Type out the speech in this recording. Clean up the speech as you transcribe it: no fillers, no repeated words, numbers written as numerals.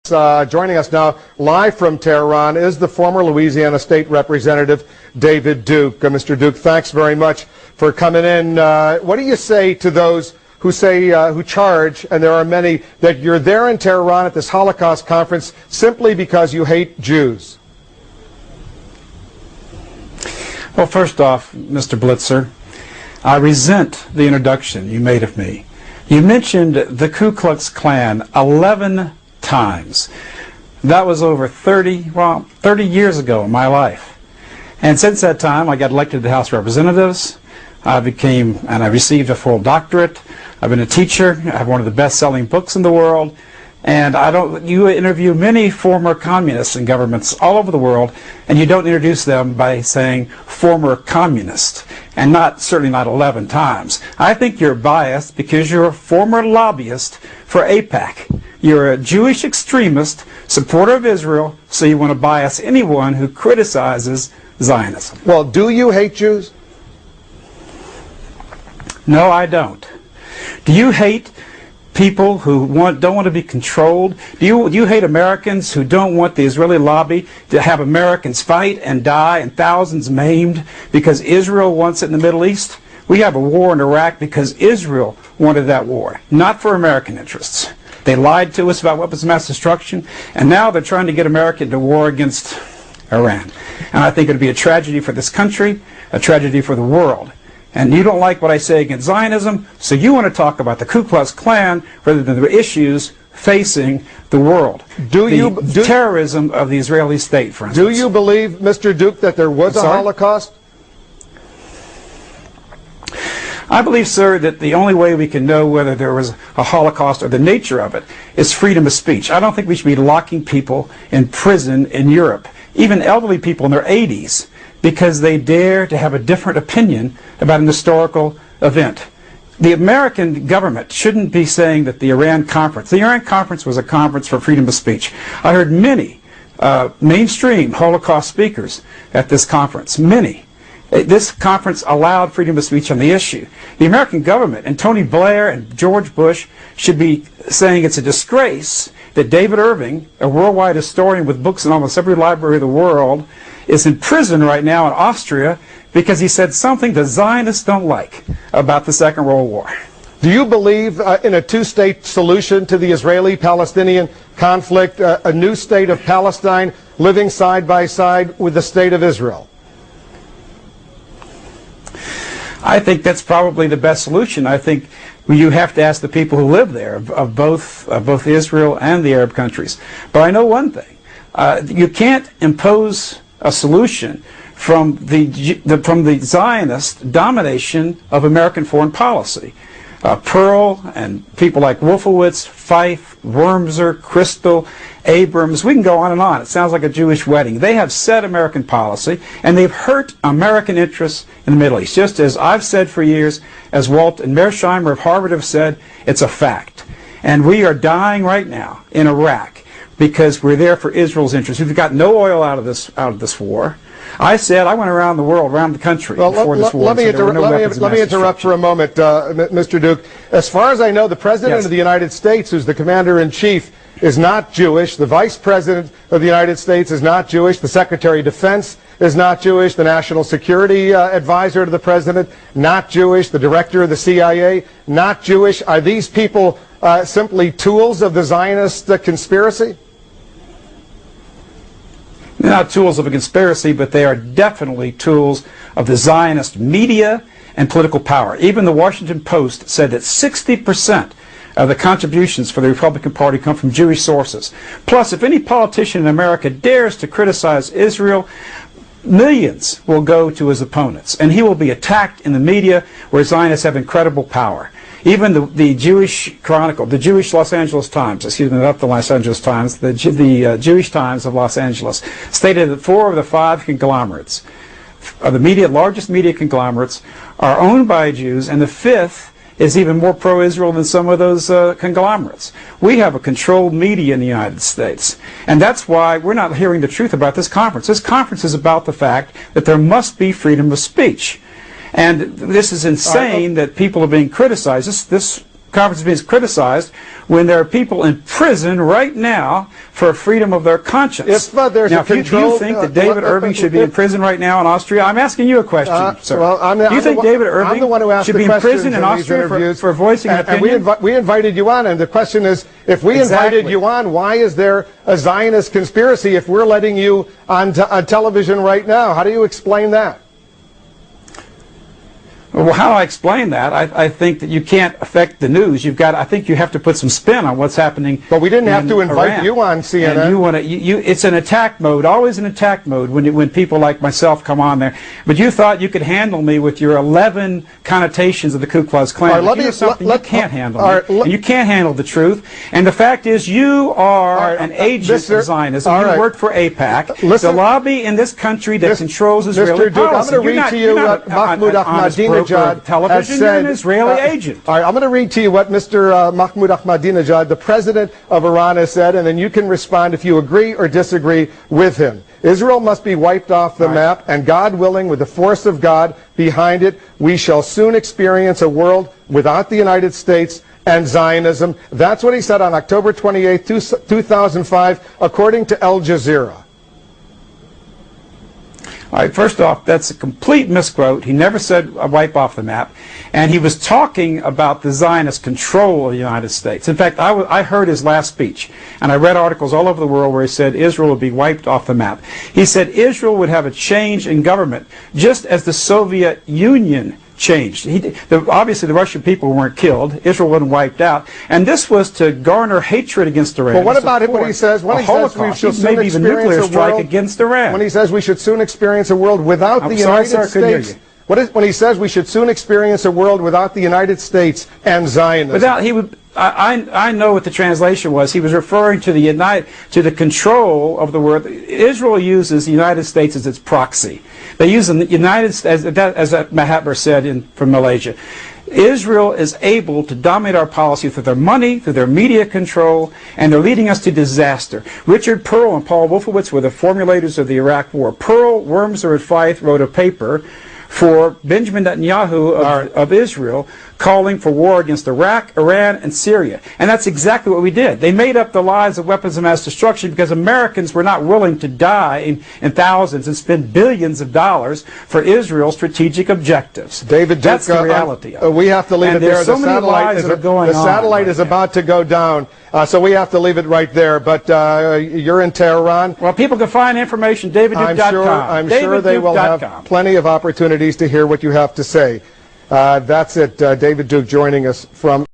Joining us now live from Tehran is the former Louisiana State Representative David Duke. Mr. Duke, thanks very much for coming in. What do you say to those who charge, and there are many, that you're there in Tehran at this Holocaust conference simply because you hate Jews? Well, first off, Mr. Blitzer, I resent the introduction you made of me. You mentioned the Ku Klux Klan 11 times. That was over 30 years ago in my life. And since that time, I got elected to the House of Representatives. I received a full doctorate. I've been a teacher. I have one of the best-selling books in the world. And you interview many former communists in governments all over the world, and you don't introduce them by saying former communist, and certainly not 11 times. I think you're biased because you're a former lobbyist for AIPAC. You're a Jewish extremist, supporter of Israel, so you want to bias anyone who criticizes Zionism. Well, do you hate Jews? No, I don't. Do you hate people who don't want to be controlled? Do you hate Americans who don't want the Israeli lobby to have Americans fight and die and thousands maimed because Israel wants it in the Middle East? We have a war in Iraq because Israel wanted that war, not for American interests. They lied to us about weapons of mass destruction, and now they're trying to get America into war against Iran. And I think it would be a tragedy for this country, a tragedy for the world. And you don't like what I say against Zionism, so you want to talk about the Ku Klux Klan rather than the issues facing the world. Terrorism of the Israeli state, for instance. Do you believe, Mr. Duke, that there was a Holocaust? I believe, sir, that the only way we can know whether there was a Holocaust or the nature of it is freedom of speech. I don't think we should be locking people in prison in Europe, even elderly people in their 80s, because they dare to have a different opinion about an historical event. The American government shouldn't be saying that the Iran conference was a conference for freedom of speech. I heard many mainstream Holocaust speakers at this conference, many. This conference allowed freedom of speech on the issue. The American government and Tony Blair and George Bush should be saying it's a disgrace that David Irving, a worldwide historian with books in almost every library of the world, is in prison right now in Austria because he said something the Zionists don't like about the Second World War. Do you believe in a two-state solution to the Israeli-Palestinian conflict, a new state of Palestine living side by side with the state of Israel? I think that's probably the best solution. I think you have to ask the people who live there of both Israel and the Arab countries. But I know one thing. You can't impose a solution from the Zionist domination of American foreign policy. Pearl and people like Wolfowitz, Fife, Wormser, Crystal, Abrams, we can go on and on. It sounds like a Jewish wedding. They have set American policy, and they've hurt American interests in the Middle East. Just as I've said for years, as Walt and Mearsheimer of Harvard have said, it's a fact. And we are dying right now in Iraq because we're there for Israel's interests. We've got no oil out of this war. I went around the world, around the country before this war. Let me interrupt for a moment, Mr. Duke. As far as I know, the President of the United States, who's the Commander-in-Chief, is not Jewish. The Vice President of the United States is not Jewish. The Secretary of Defense is not Jewish. The National Security Advisor to the President, not Jewish. The Director of the CIA, not Jewish. Are these people simply tools of the Zionist conspiracy? They're not tools of a conspiracy, but they are definitely tools of the Zionist media and political power. Even the Washington Post said that 60% of the contributions for the Republican Party come from Jewish sources. Plus, if any politician in America dares to criticize Israel, millions will go to his opponents, and he will be attacked in the media where Zionists have incredible power. Even the Jewish Chronicle, the Jewish Los Angeles Times, excuse me, not the Los Angeles Times, the Jewish Times of Los Angeles, stated that 4 of the 5 conglomerates, the largest media conglomerates, are owned by Jews, and the 5th is even more pro-Israel than some of those conglomerates. We have a controlled media in the United States, and that's why we're not hearing the truth about this conference. This conference is about the fact that there must be freedom of speech. And this is insane that people are being criticized. This conference is being criticized when there are people in prison right now for freedom of their conscience. If there's now, a control, do you think that David Irving should be in prison right now in Austria? I'm asking you a question, sir. Well, do you think David Irving should be in prison in Austria for voicing an opinion? And we invited you on, and the question is, if we invited you on, why is there a Zionist conspiracy if we're letting you on television right now? How do you explain that? Well, how do I explain that? I think that you can't affect the news. I think you have to put some spin on what's happening. But we didn't have to invite Iran. you on CNN. And you want to. It's an attack mode. Always an attack mode when people like myself come on there. But you thought you could handle me with your 11 connotations of the Ku Klux Klan. Right, you can't handle me. And you can't handle the truth. And the fact is, you are an agent of Zionism. You work for AIPAC, the lobby in this country that controls Israeli policy. I'm going to read to you what Mahmoud Ahmadinejad television, you're an Israeli agent. All right, I'm going to read to you what Mr. Mahmoud Ahmadinejad, the president of Iran, has said, and then you can respond if you agree or disagree with him. Israel must be wiped off the map, and God willing, with the force of God behind it, we shall soon experience a world without the United States and Zionism. That's what he said on October 28, 2005, according to Al Jazeera. All right, first off, that's a complete misquote. He never said wipe off the map. And he was talking about the Zionist control of the United States. In fact, I heard his last speech, and I read articles all over the world where he said Israel would be wiped off the map. He said Israel would have a change in government, just as the Soviet Union changed. Obviously, the Russian people weren't killed. Israel wasn't wiped out. And this was to garner hatred against Iran. Well, what about it when he says, we should soon maybe even nuclear strike against Iran? When he says we should soon experience a world without the United States. When he says we should soon experience a world without the United States and Zionism? I know what the translation was. He was referring to the control of the world. Israel uses the United States as its proxy. They use the United States, as Mahatma said from Malaysia. Israel is able to dominate our policy through their money, through their media control, and they're leading us to disaster. Richard Pearl and Paul Wolfowitz were the formulators of the Iraq War. Pearl, Wormser, and Feith wrote a paper for Benjamin Netanyahu of Israel, calling for war against Iraq, Iran, and Syria. And that's exactly what we did. They made up the lies of weapons of mass destruction because Americans were not willing to die in thousands and spend billions of dollars for Israel's strategic objectives. David Duke, that's the reality of it. We have to leave it there. So the satellite is about to go down, so we have to leave it right there. But you're in Tehran. Well, people can find information, davidduke.com. I'm sure they will have plenty of opportunities to hear what you have to say. That's it. David Duke joining us from